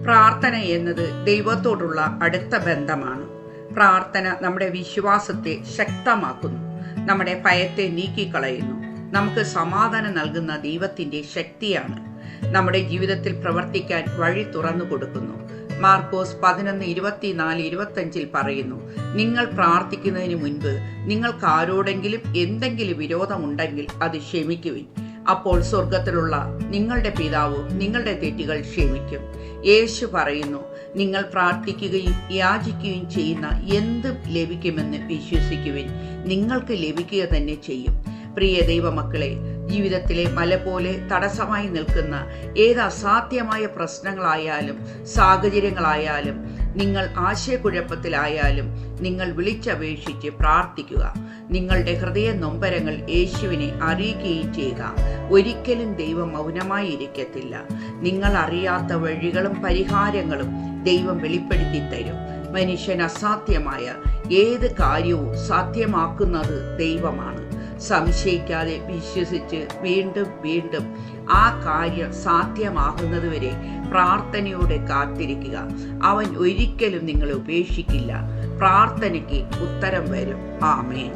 പ്രാർത്ഥന എന്നത് ദൈവത്തോടുള്ള അടുത്ത ബന്ധമാണ്. പ്രാർത്ഥന നമ്മുടെ വിശ്വാസത്തെ ശക്തമാക്കുന്നു, നമ്മുടെ ഭയത്തെ നീക്കിക്കളയുന്നു, നമുക്ക് സമാധാനം നൽകുന്ന ദൈവത്തിന്റെ ശക്തിയാണ്. നമ്മുടെ ജീവിതത്തിൽ പ്രവർത്തിക്കാൻ വഴി തുറന്നു കൊടുക്കുന്നു. മാർക്കോസ് 11:24-25 പറയുന്നു, നിങ്ങൾ പ്രാർത്ഥിക്കുന്നതിന് മുൻപ് നിങ്ങൾക്ക് ആരോടെങ്കിലും എന്തെങ്കിലും വിരോധമുണ്ടെങ്കിൽ അത് ക്ഷമിക്കുവിൻ. അപ്പോൾ സ്വർഗത്തിലുള്ള നിങ്ങളുടെ പിതാവ് നിങ്ങളുടെ തെറ്റുകൾ ക്ഷമിക്കും. യേശു പറയുന്നു, നിങ്ങൾ പ്രാർത്ഥിക്കുകയും യാചിക്കുകയും ചെയ്യുന്ന എന്തും ലഭിക്കുമെന്ന് വിശ്വസിക്കുവിൻ, നിങ്ങൾക്ക് ലഭിക്കുക തന്നെ ചെയ്യും. പ്രിയ ദൈവമക്കളെ, ജീവിതത്തിലെ മല പോലെ തടസ്സമായി നിൽക്കുന്ന ഏത് അസാധ്യമായ പ്രശ്നങ്ങളായാലും സാഹചര്യങ്ങളായാലും നിങ്ങൾ ആശയക്കുഴപ്പത്തിലായാലും നിങ്ങൾ വിളിച്ചപേക്ഷിച്ച് പ്രാർത്ഥിക്കുക. നിങ്ങളുടെ ഹൃദയ നൊമ്പരങ്ങൾ യേശുവിനെ അറിയിക്കുകയും ചെയ്യുക. ഒരിക്കലും ദൈവം മൗനമായി ഇരിക്കത്തില്ല. നിങ്ങൾ അറിയാത്ത വഴികളും പരിഹാരങ്ങളും ദൈവം വെളിപ്പെടുത്തി തരും. മനുഷ്യൻ അസാധ്യമായ ഏത് കാര്യവും സാധ്യമാക്കുന്നത് ദൈവമാണ്. സംശയിക്കാതെ വിശ്വസിച്ച് വീണ്ടും വീണ്ടും ആ കാര്യം സാധ്യമാകുന്നതുവരെ പ്രാർത്ഥനയോടെ കാത്തിരിക്കുക. അവൻ ഒരിക്കലും നിങ്ങളെ ഉപേക്ഷിക്കില്ല. പ്രാർത്ഥനയ്ക്ക് ഉത്തരം വരും. ആമേൻ.